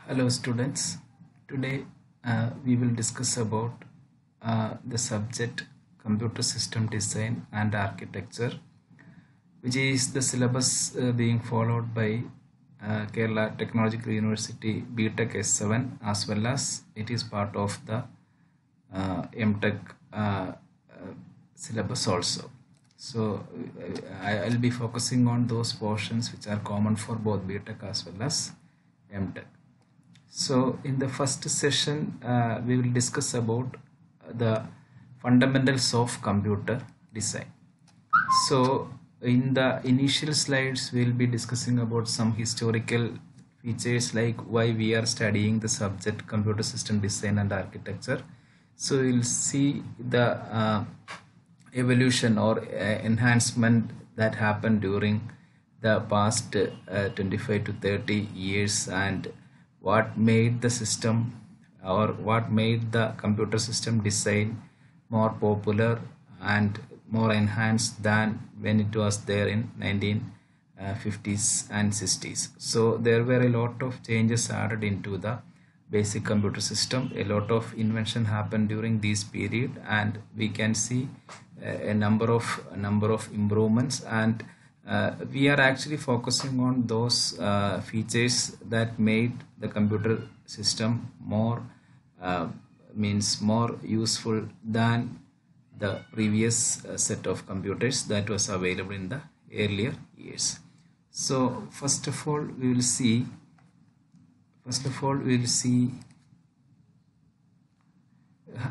Hello students. Today we will discuss about the subject computer system design and architecture, which is the syllabus being followed by Kerala Technological University BTech S7, as well as it is part of the MTech syllabus also. So I'll be focusing on those portions which are common for both BTech as well as MTech. So in the first session, we will discuss about the fundamentals of computer design. So in the initial slides, we will be discussing about some historical features like why we are studying the subject computer system design and architecture. So we'll see the evolution or enhancement that happened during the past 25 to 30 years, and what made the system or what made the computer system design more popular and more enhanced than when it was there in 1950s and 60s. So there were a lot of changes added into the basic computer system. A lot of invention happened during this period, and we can see a number of improvements, and we are actually focusing on those features that made the computer system more more useful than the previous set of computers that was available in the earlier years. So first of all we will see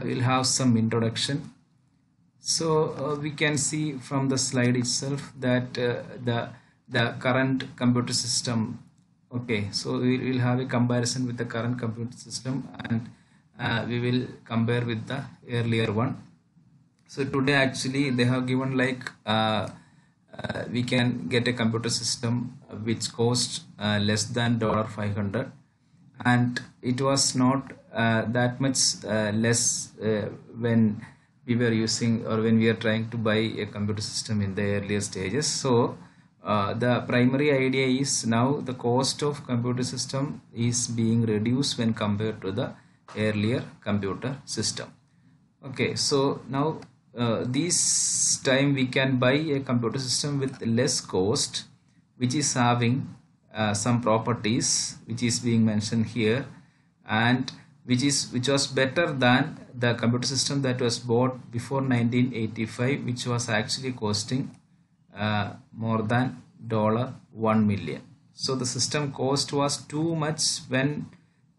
we'll have some introduction. So we can see from the slide itself that the current computer system. Okay, so we will have a comparison with the current computer system, and we will compare with the earlier one. So today actually they have given like we can get a computer system which costs less than $500, and it was not that much less when we were using or when we are trying to buy a computer system in the earlier stages. So the primary idea is now the cost of computer system is being reduced when compared to the earlier computer system. Okay, so now this time we can buy a computer system with less cost, which is having some properties which is being mentioned here, and which was better than the computer system that was bought before 1985, which was actually costing more than $1 million. So the system cost was too much when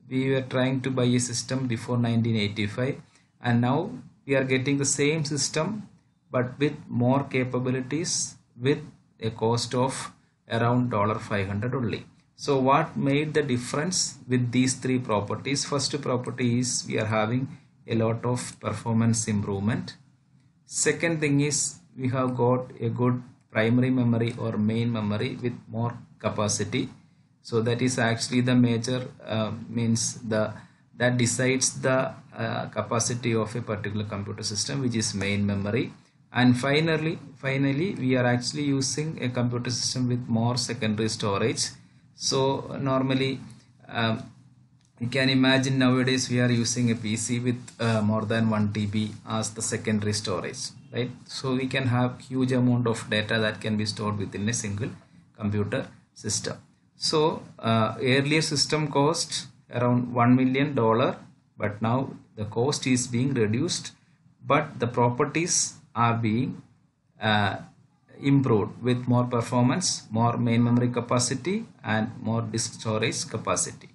we were trying to buy a system before 1985, and now we are getting the same system but with more capabilities with a cost of around $500 only. So what made the difference with these three properties? First property is we are having a lot of performance improvement. Second thing is we have got a good primary memory or main memory with more capacity. So that is actually the major that decides the capacity of a particular computer system, which is main memory. And finally we are actually using a computer system with more secondary storage. So normally you can imagine nowadays we are using a PC with more than 1 TB as the secondary storage, right? So we can have huge amount of data that can be stored within a single computer system. So earlier system cost around $1 million, but now the cost is being reduced, but the properties are being improved with more performance, more main memory capacity, and more disk storage capacity.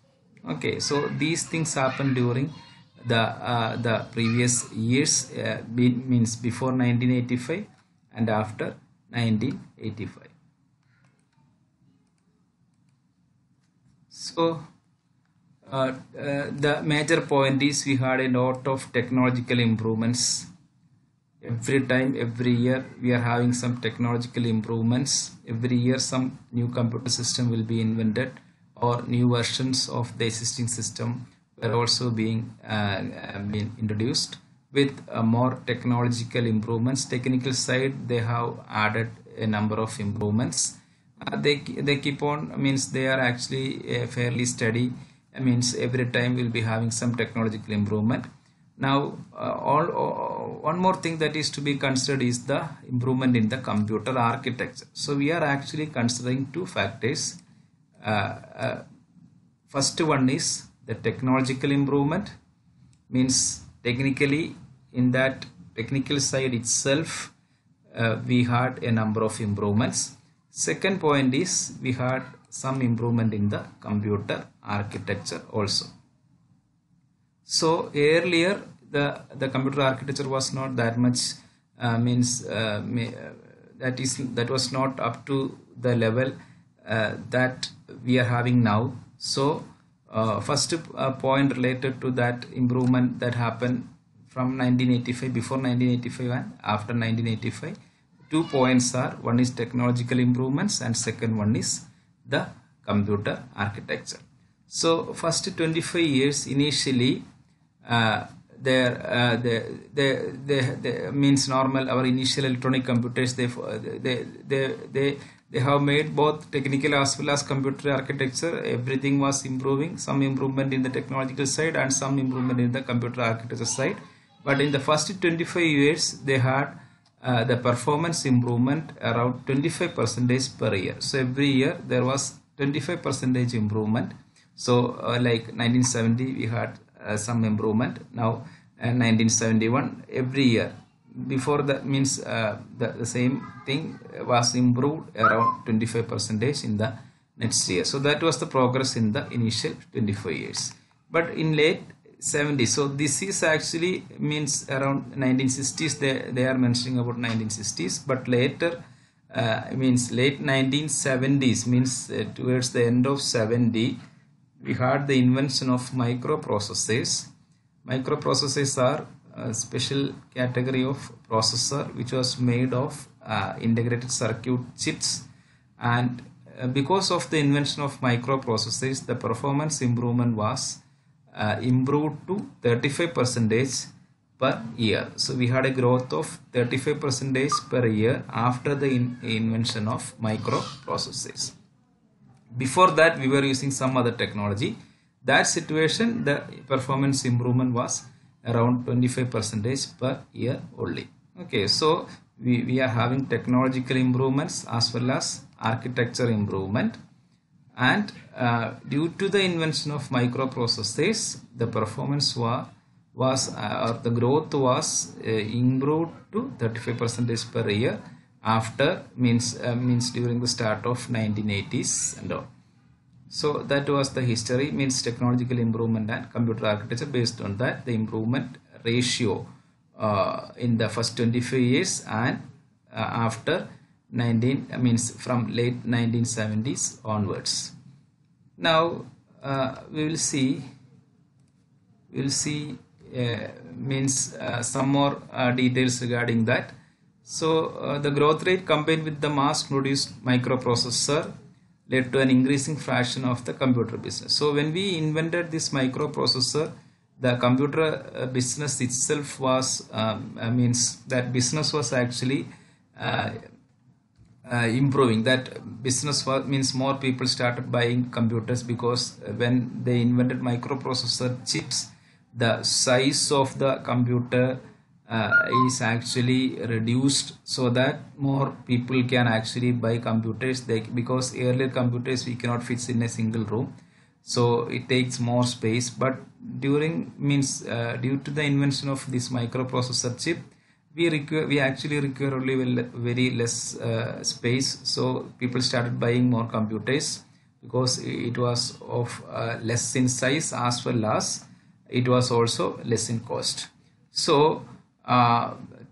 Okay, so these things happen during the previous years, means before 1985 and after 1985. So the major point is we had a lot of technological improvements. Every year we are having some technological improvements. Every year some new computer system will be invented, or new versions of the existing system were also being introduced with more technological improvements. Technical side, they have added a number of improvements. They keep on, they are actually fairly steady means every time we'll be having some technological improvement. Now one more thing that is to be considered is the improvement in the computer architecture. So we are actually considering two factors. First one is the technological improvement, means technically in that technical side itself we had a number of improvements. Second point is we had some improvement in the computer architecture also. So earlier the computer architecture was not that much that was not up to the level that we are having now. So first point related to that improvement that happened from 1985, before 1985 and after 1985, 2 points are: one is technological improvements and second one is the computer architecture. So first 25 years initially means normal, our initial electronic computers, they have made both technical as well as computer architecture. Everything was improving, some improvement in the technological side and some improvement in the computer architecture side. But in the first 25 years they had the performance improvement around 25% per year. So every year there was 25% improvement. So like 1970 we had some improvement. Now 1971, every year before that, means the same thing was improved around 25% in the next year. So that was the progress in the initial 25 years. But in late 70s, so this is actually means around 1960s, they are mentioning about 1960s, but later means late 1970s, means towards the end of 70, we had the invention of microprocessors. Microprocessors are a special category of processor which was made of integrated circuit chips, and because of the invention of microprocessors, the performance improvement was improved to 35% per year. So we had a growth of 35% per year after the invention of microprocessors. Before that we were using some other technology. That situation, the performance improvement was around 25% per year only. Okay, so we are having technological improvements as well as architecture improvement, and due to the invention of microprocessors, the performance or the growth was improved to 35% per year after means during the start of 1980s and all. So that was the history, means technological improvement and computer architecture. Based on that, the improvement ratio in the first 25 years and after from late 1970s onwards. Now we will see some more details regarding that. So the growth rate combined with the mass produced microprocessor led to an increasing fraction of the computer business. So when we invented this microprocessor, the computer business itself was that business was actually improving. That business means more people started buying computers, because when they invented microprocessor chips, the size of the computer is actually reduced, so that more people can actually buy computers. Because earlier computers we cannot fit in a single room, so it takes more space. But due to the invention of this microprocessor chip, we actually require only very less space. So people started buying more computers because it was of less in size as well as it was also less in cost. So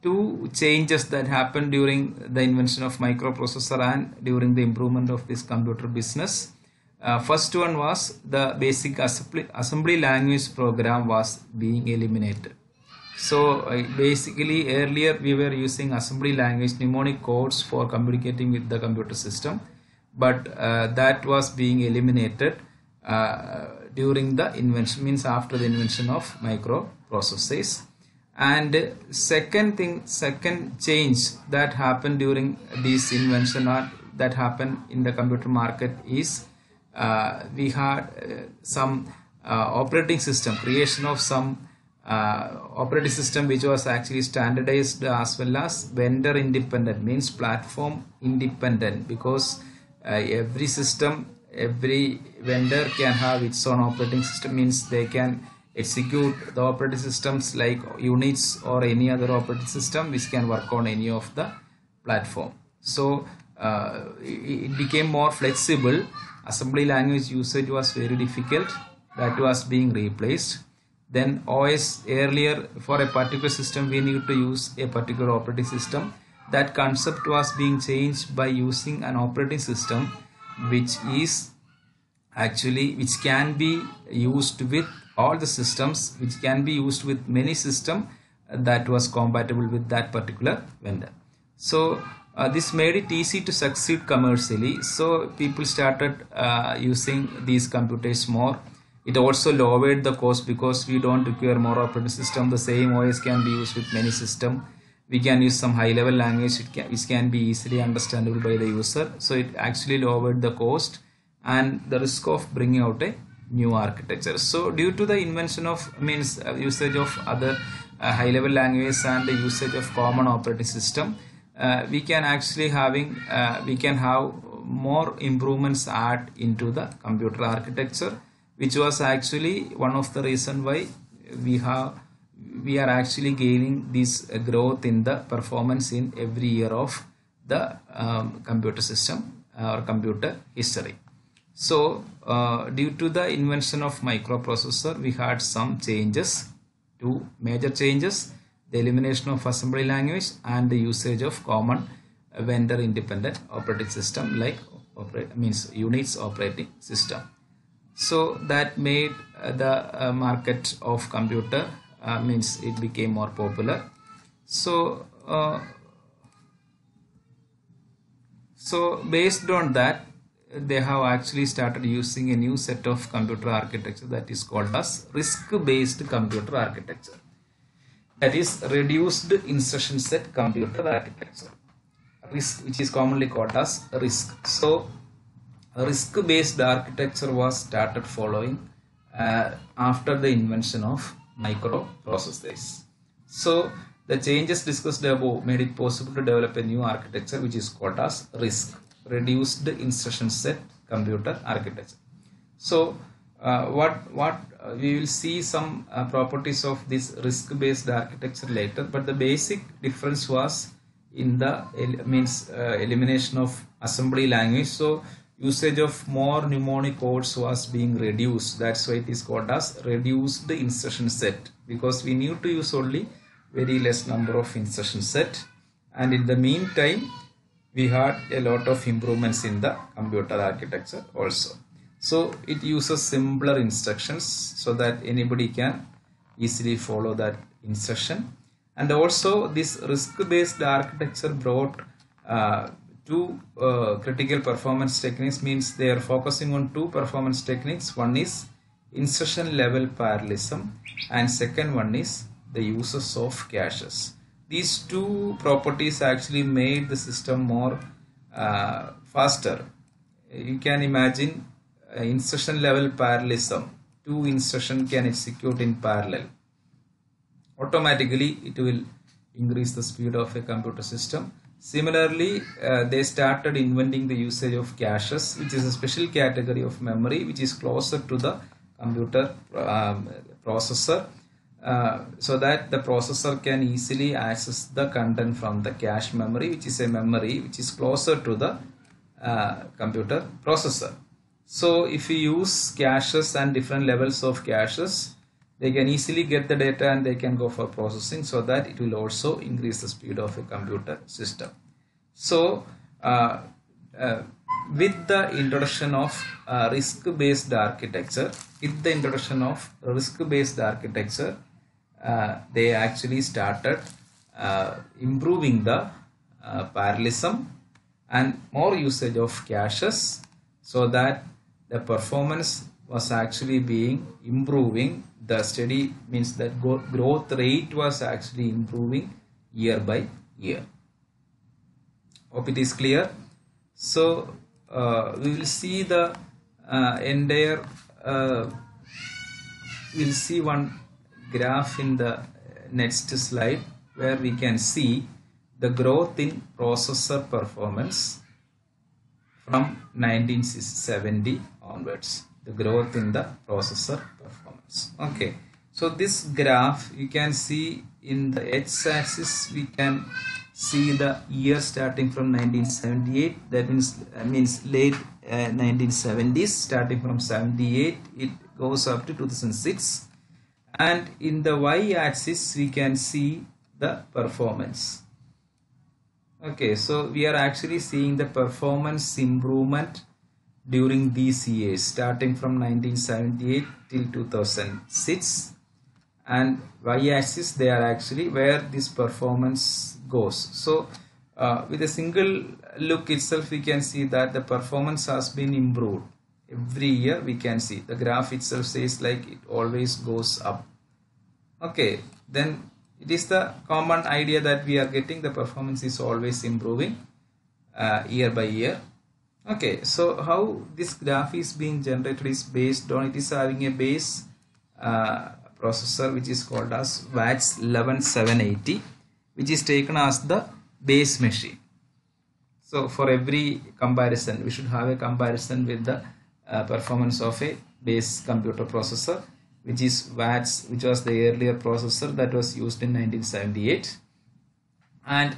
two changes that happened during the invention of microprocessor and during the improvement of this computer business. First one was the basic assembly language program was being eliminated. So basically earlier we were using assembly language mnemonic codes for communicating with the computer system, but that was being eliminated during the invention, after the invention of microprocessors. And second change that happened during this invention, or that happened in the computer market, is we had some operating system, creation of some operating system which was actually standardized as well as vendor independent, means platform independent, because every system, every vendor can have its own operating system, means they can execute the operating systems like Unix or any other operating system which can work on any of the platform. So it became more flexible. Assembly language usage was very difficult, that was being replaced. Then OS, earlier for a particular system we need to use a particular operating system. That concept was being changed by using an operating system which is actually, which can be used with all the systems, which can be used with many systems that was compatible with that particular vendor. So this made it easy to succeed commercially. So people started using these computers more. It also lowered the cost because we don't require more operating system. The same OS can be used with many systems. We can use some high level language which can be easily understandable by the user. So it actually lowered the cost and the risk of bringing out a new architecture. So due to the invention of usage of other high level languages and the usage of common operating system, we can actually we can have more improvements add into the computer architecture, which was actually one of the reason why we are actually gaining this growth in the performance in every year of the computer system or computer history. So due to the invention of microprocessor, we had some changes, two major changes: the elimination of assembly language and the usage of common vendor independent operating system like Unix operating system. So that made the market of computer it became more popular. So based on that, they have actually started using a new set of computer architecture that is called as RISC-based computer architecture. That is reduced instruction set computer architecture, RISC, which is commonly called as RISC. So RISC-based architecture was started following after the invention of microprocessors. So the changes discussed above made it possible to develop a new architecture which is called as RISC, reduced instruction set computer architecture. So we will see some properties of this RISC-based architecture later, but the basic difference was in the elimination of assembly language. So usage of more mnemonic codes was being reduced. That's why it is called as reduced instruction set, because we need to use only very less number of instruction set, and in the meantime we had a lot of improvements in the computer architecture also. So it uses simpler instructions so that anybody can easily follow that instruction. And also this RISC-based architecture brought two critical performance techniques, means they are focusing on two performance techniques. One is instruction level parallelism and second one is the uses of caches. These two properties actually made the system more faster. You can imagine instruction level parallelism. Two instructions can execute in parallel. Automatically it will increase the speed of a computer system. Similarly, they started inventing the usage of caches, which is a special category of memory which is closer to the computer processor, so that the processor can easily access the content from the cache memory, which is a memory which is closer to the computer processor. So if you use caches and different levels of caches, they can easily get the data and they can go for processing, so that it will also increase the speed of a computer system. So with the introduction of RISC-based architecture, they actually started improving the parallelism and more usage of caches, so that the performance was actually being improving. The steady means that growth rate was actually improving year by year. Hope it is clear. So we will see the entire we'll see one graph in the next slide where we can see the growth in processor performance from 1970 onwards, the growth in the processor performance. Okay, so this graph you can see in the x-axis we can see the year starting from 1978, that means late 1970s, starting from 78 it goes up to 2006, and in the y-axis we can see the performance. Okay, so we are actually seeing the performance improvement during these years starting from 1978 till 2006, and y-axis they are actually where this performance goes. So with a single look itself we can see that the performance has been improved every year. We can see the graph itself says like it always goes up. Okay, then it is the common idea that we are getting the performance is always improving year by year. Okay, so how this graph is being generated is based on, it is having a base processor which is called as VATS 11780, which is taken as the base machine. So for every comparison we should have a comparison with the performance of a base computer processor, which is VATS, which was the earlier processor that was used in 1978, and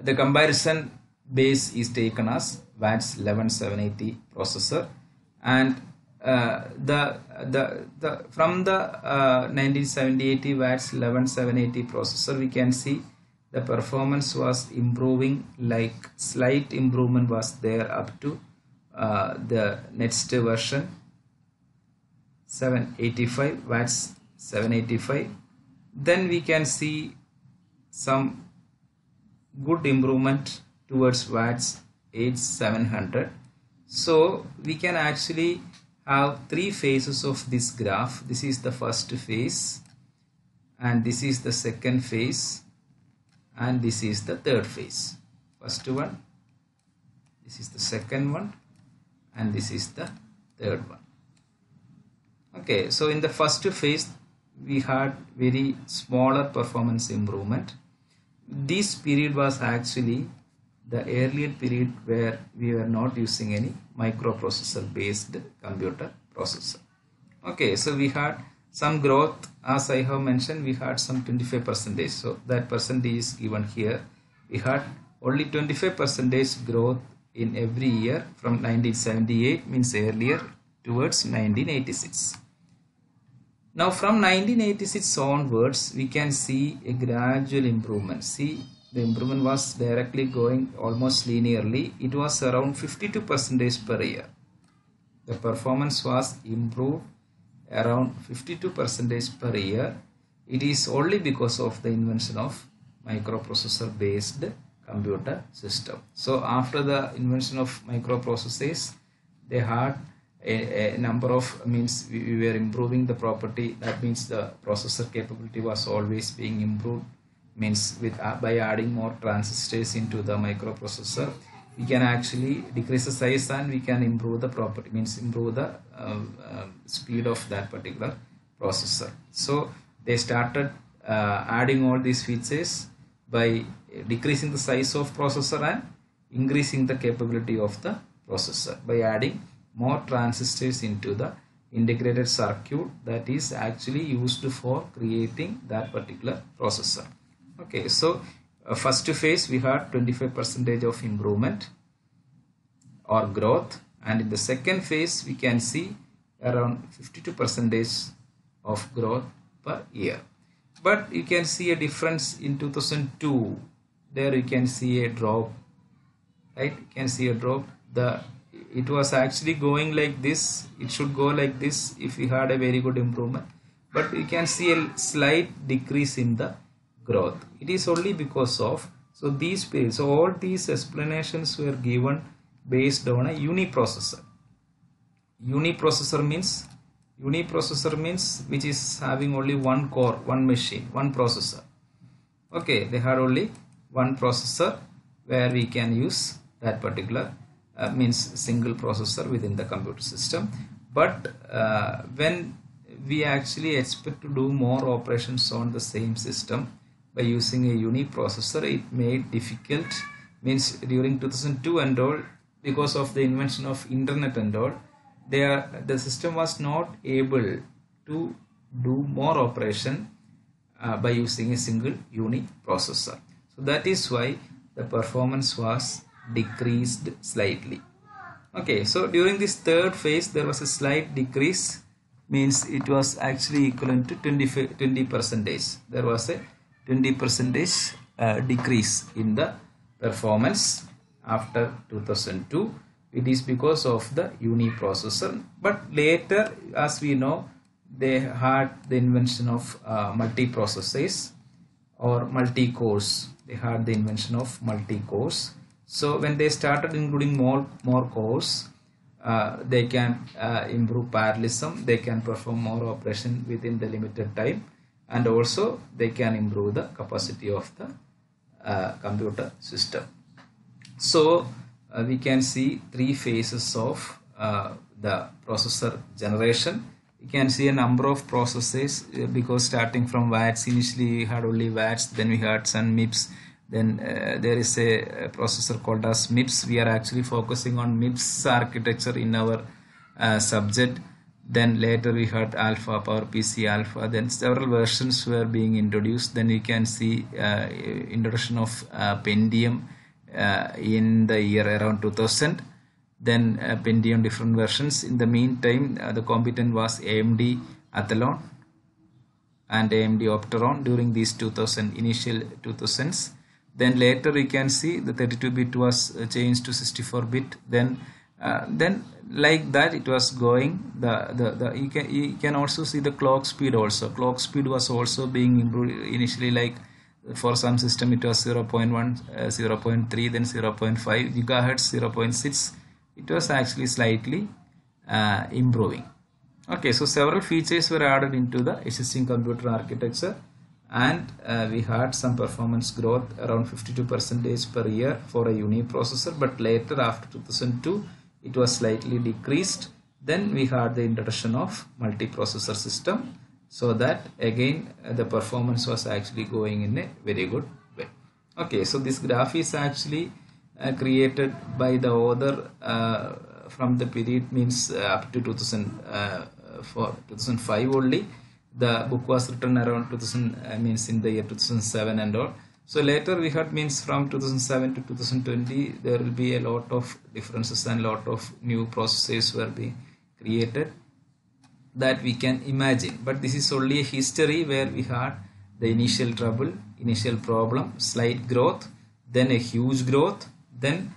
the comparison base is taken as VATS 11780 processor, and from the 1978 VATS 11780 processor we can see the performance was improving, like slight improvement was there up to the next version 785, VATS 785. Then we can see some good improvement towards VATS 8700. So we can actually have three phases of this graph. This is the first phase, and this is the second phase, and this is the third phase. First one, this is the second one, and this is the third one. Okay, so in the first phase we had very smaller performance improvement. This period was actually the earlier period where we were not using any microprocessor based computer processor. Okay, so we had some growth, as I have mentioned, we had some 25%, so that percentage is given here. We had only 25% growth in every year from 1978, means earlier, towards 1986. Now from 1986 onwards we can see a gradual improvement. See, the improvement was directly going almost linearly. It was around 52% per year. The performance was improved around 52% per year. It is only because of the invention of microprocessor based computer system. So after the invention of microprocessors, they had a number of, means we were improving the property, that means the processor capability was always being improved, means with by adding more transistors into the microprocessor we can actually decrease the size and we can improve the property, means improve the speed of that particular processor. So they started adding all these features by decreasing the size of processor and increasing the capability of the processor by adding more transistors into the integrated circuit that is actually used for creating that particular processor. Okay, so first phase we had 25% of improvement or growth, and in the second phase we can see around 52% of growth per year. But you can see a difference in 2002. There you can see a drop, right? You can see a drop. It was actually going like this. It should go like this if we had a very good improvement, but you can see a slight decrease in the growth. It is only because of, so these periods, so all these explanations were given based on a uniprocessor. Uniprocessor means which is having only one core, one machine, one processor. Okay, they had only one processor where we can use that particular means single processor within the computer system. But when we actually expect to do more operations on the same system by using a uniprocessor. It made difficult, means during 2002 and all, because of the invention of internet and all, the system was not able to do more operation by using a single uniprocessor. So that is why the performance was decreased slightly. Okay, so during this third phase there was a slight decrease, means it was actually equivalent to 20 percentage. There was a 20 percentage decrease in the performance after 2002. It is because of the uniprocessor, but later, as we know, they had the invention of multiprocessors or multi-cores. They had the invention of multi-cores. So when they started including more cores, they can improve parallelism, they can perform more operation within the limited time, and also they can improve the capacity of the computer system. So we can see three phases of the processor generation. You can see a number of processes because starting from VATs, initially we had only VATs, then we had some MIPS, then there is a processor called as MIPS. We are actually focusing on MIPS architecture in our subject. Then later we had Alpha, PowerPC Alpha, then several versions were being introduced. Then we can see introduction of Pentium in the year around 2000. Then Pentium different versions. In the meantime, the competent was AMD Athlon and AMD Opteron during these initial 2000s. Then later we can see the 32-bit was changed to 64-bit. Then like that it was going. You can also see the clock speed also. Clock speed was also being improved initially, like for some system it was 0.1, 0.3, then 0.5 gigahertz, 0.6. It was actually slightly improving. Okay, so several features were added into the existing computer architecture, and we had some performance growth around 52% per year for a uniprocessor, but later after 2002 it was slightly decreased. Then we had the introduction of multiprocessor system, so that again the performance was actually going in a very good way. Okay, so this graph is actually created by the author from the period, means up to 2005 only. The book was written around 2000, means in the year 2007 and all. So later we had, means from 2007 to 2020 there will be a lot of differences and lot of new processes were being created that we can imagine. But this is only a history where we had the initial trouble, initial problem, slight growth, then a huge growth, then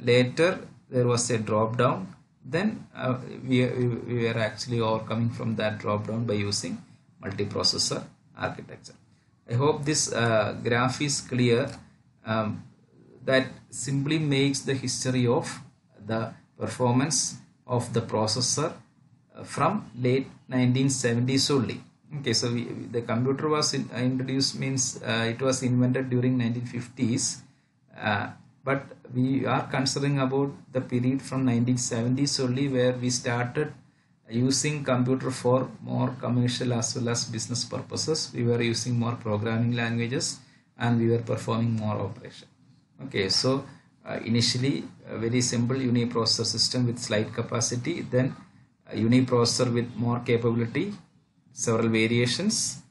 later there was a drop down. Then we were actually overcoming from that drop down by using multiprocessor architecture. I hope this graph is clear. That simply makes the history of the performance of the processor from late 1970s only. Okay, so the computer was introduced, means it was invented during 1950s, but we are considering about the period from 1970s only, where we started using computer for more commercial as well as business purposes. We were using more programming languages and we were performing more operation. Okay, so initially a very simple uniprocessor system with slight capacity, then a uniprocessor with more capability, several variations,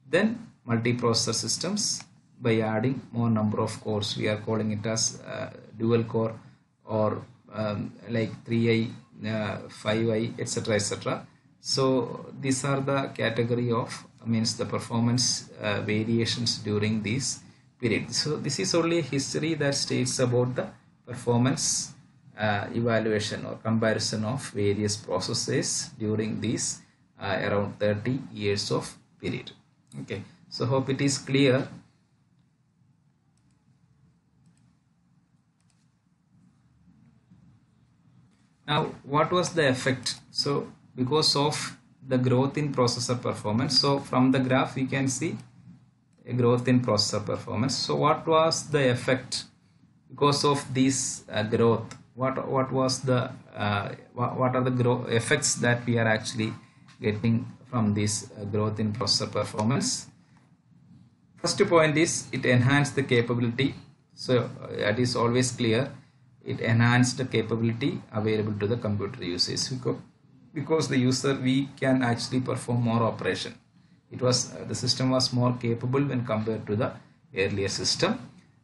then multiprocessor systems by adding more number of cores. We are calling it as dual core or like 3i, 5i, etc., etc. So these are the category of, means the performance variations during this period. So this is only a history that states about the performance evaluation or comparison of various processes during these around 30 years of period. Okay, so hope it is clear. Now, what was the effect? So, because of the growth in processor performance, so from the graph we can see a growth in processor performance. So, what was the effect because of this growth? What was the what are the growth effects that we are actually getting from this growth in processor performance. First point is it enhanced the capability. So that is always clear. It enhanced the capability available to the computer users because the user we can actually perform more operation. It was the system was more capable when compared to the earlier system.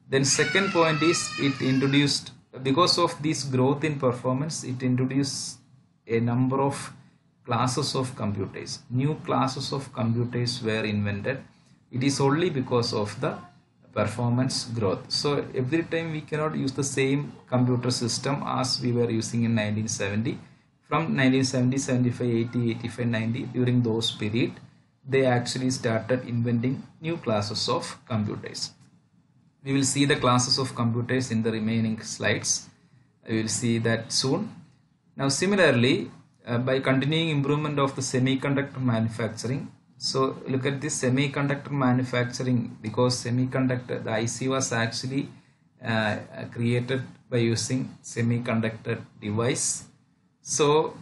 Then second point is it introduced, because of this growth in performance, it introduced a number of classes of computers. New classes of computers were invented. It is only because of the performance growth. So every time we cannot use the same computer system as we were using in 1970. From 1970, 75, 80, 85, 90, during those period, they actually started inventing new classes of computers. We will see the classes of computers in the remaining slides. We will see that soon. Now similarly, by continuing improvement of the semiconductor manufacturing, so look at this semiconductor manufacturing, because semiconductor, the IC was actually created by using semiconductor device. So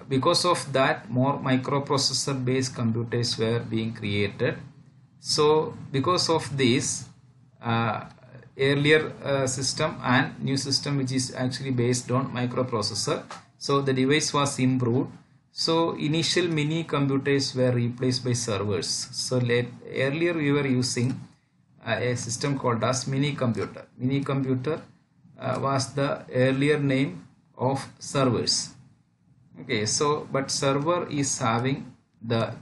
because of that, more microprocessor based computers were being created. So because of this, earlier system and new system which is actually based on microprocessor, so the device was improved. So initial mini computers were replaced by servers. So earlier we were using a system called as mini computer. Mini computer was the earlier name of servers. Okay, so but server is having the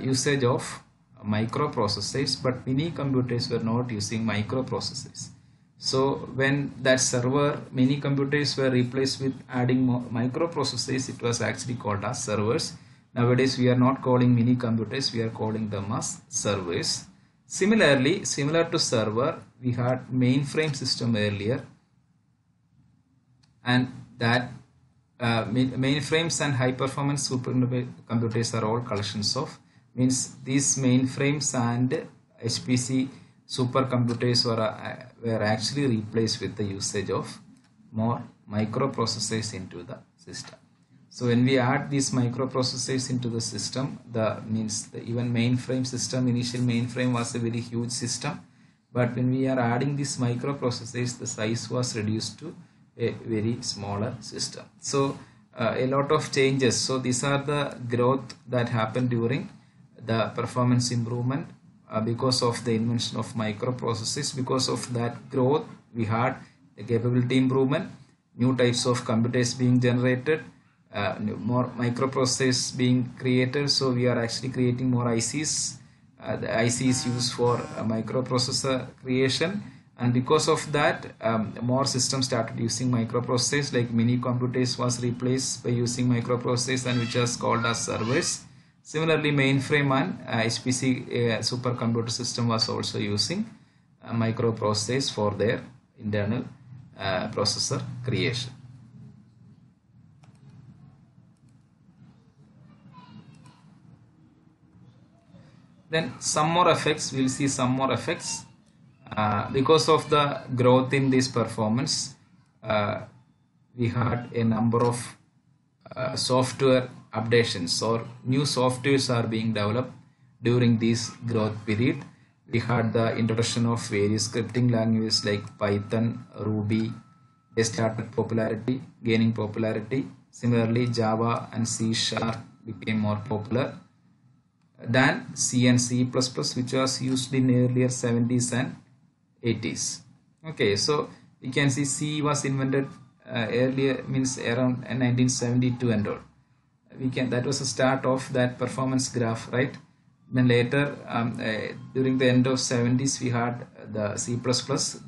usage of microprocessors, but mini computers were not using microprocessors. So when that server mini computers were replaced with adding microprocessors, it was actually called as servers. Nowadays we are not calling mini computers, we are calling them as servers. Similarly, similar to server, we had mainframe system earlier, and that mainframes and high performance supercomputers are all collections of, means these mainframes and HPC supercomputers were actually replaced with the usage of more microprocessors into the system. So when we add these microprocessors into the system, even mainframe system, initial mainframe was a very huge system, but when we are adding these microprocessors, the size was reduced to a very smaller system. So a lot of changes. So these are the growth that happened during the performance improvement because of the invention of microprocessors. Because of that growth, we had the capability improvement, new types of computers being generated, more microprocessors being created. So we are actually creating more ICs. The IC is used for microprocessor creation, and because of that, more systems started using microprocessors, like mini computers was replaced by using microprocessors, and which was called as servers. Similarly, mainframe and HPC supercomputer system was also using microprocessors for their internal processor creation. Then some more effects, we'll see some more effects. Because of the growth in this performance, we had a number of software updations, or new softwares are being developed during this growth period. We had the introduction of various scripting languages like Python, Ruby. They started gaining popularity. Similarly, Java and C# became more popular than C and C++, which was used in earlier 70s and 80s. Okay, so we can see C was invented earlier, means around 1972 and all. That was the start of that performance graph, right? Then later, during the end of 70s, we had the C++.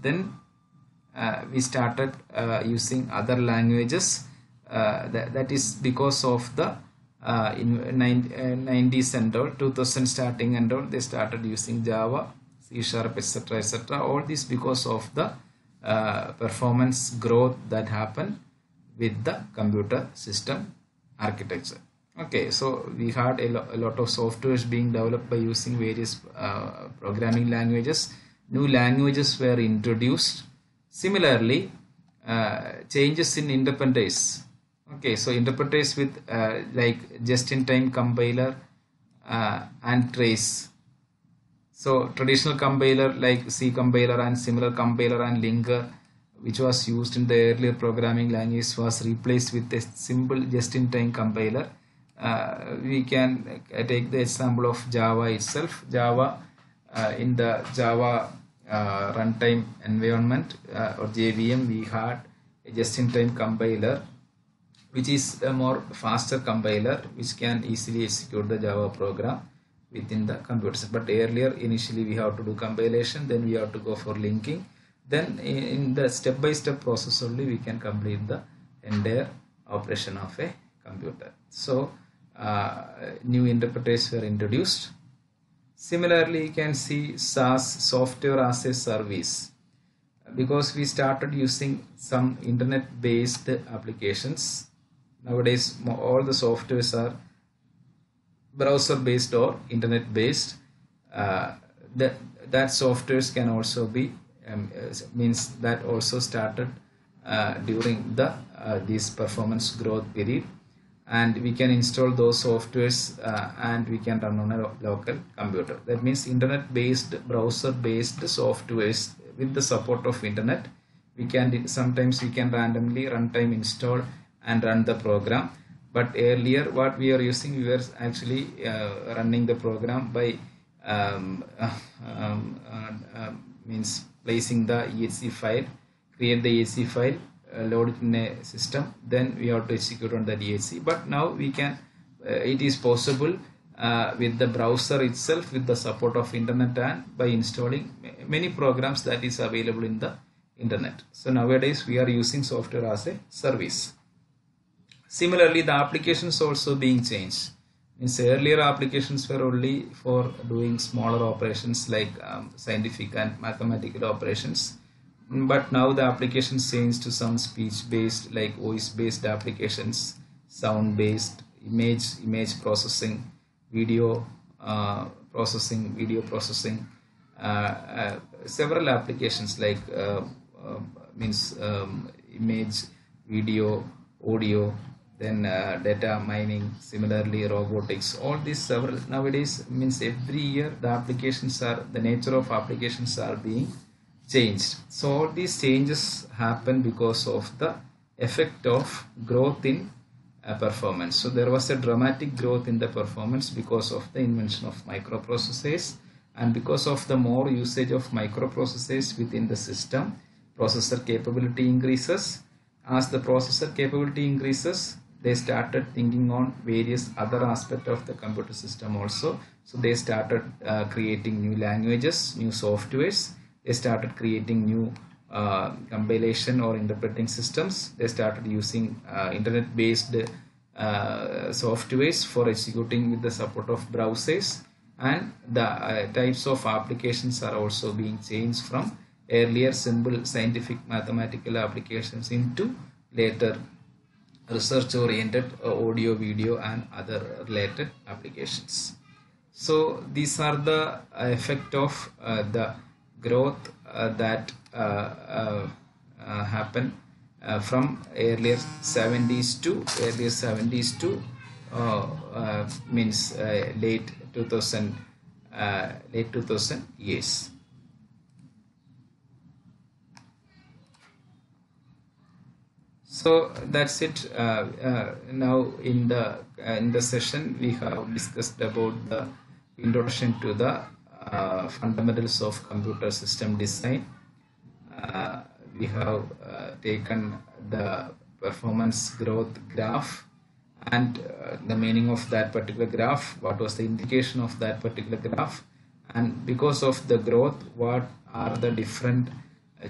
Then we started using other languages. That is because of the in 90s and all, 2000 starting and all, they started using Java, C#, etc., etc. All this because of the performance growth that happened with the computer system architecture. Okay, so we had a lot of softwares being developed by using various programming languages. New languages were introduced. Similarly, changes in interface. Okay, so interpreters with like just-in-time compiler and trace. So traditional compiler like C compiler and similar compiler and linker, which was used in the earlier programming language, was replaced with a simple just-in-time compiler. We can take the example of Java itself. Java in the Java runtime environment or JVM, we had a just-in-time compiler, which is a more faster compiler which can easily execute the Java program within the computer. But earlier, initially we have to do compilation, then we have to go for linking, then in the step-by-step process only we can complete the entire operation of a computer. So new interpreters were introduced. Similarly, you can see SaaS, software as a service, because we started using some internet-based applications. Nowadays, all the softwares are browser-based or internet-based. That softwares can also be means that also started during the this performance growth period, and we can install those softwares and we can run on a local computer. That means internet-based, browser-based softwares with the support of internet. We can sometimes we can randomly runtime install and run the program. But earlier, what we are using, we were actually running the program by means placing the exe file, create the exe file, load it in a system, then we have to execute on that exe. But now we can, it is possible with the browser itself, with the support of internet, and by installing many programs that is available in the internet. So nowadays we are using software as a service. Similarly, the applications also being changed. Means earlier applications were only for doing smaller operations like scientific and mathematical operations. But now the applications change to some speech-based, like voice-based applications, sound-based, image processing, video processing, several applications like image, video, audio, then data mining, similarly robotics. All these several nowadays means every year the nature of applications are being changed. So all these changes happen because of the effect of growth in performance. So there was a dramatic growth in the performance because of the invention of microprocessors, and because of the more usage of microprocessors within the system, processor capability increases. As the processor capability increases, they started thinking on various other aspects of the computer system also. So they started creating new languages, new softwares. They started creating new compilation or interpreting systems. They started using internet-based softwares for executing with the support of browsers, and the types of applications are also being changed from earlier simple scientific mathematical applications into later research oriented audio, video, and other related applications. So these are the effect of the growth that happened from earlier 70s to means late 2000 years. So that's it. Now in the session we have discussed about the introduction to the fundamentals of computer system design. We have taken the performance growth graph and the meaning of that particular graph, what was the indication of that particular graph, and because of the growth, what are the different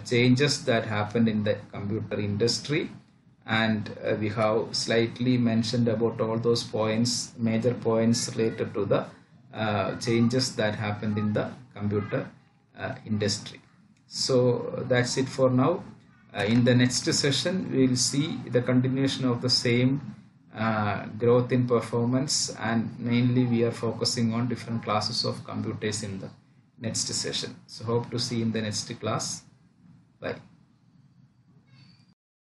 changes that happened in the computer industry. And we have slightly mentioned about all those points, major points related to the changes that happened in the computer industry. So that's it for now. In the next session we will see the continuation of the same growth in performance, and mainly we are focusing on different classes of computers in the next session. So hope to see in the next class. Bye.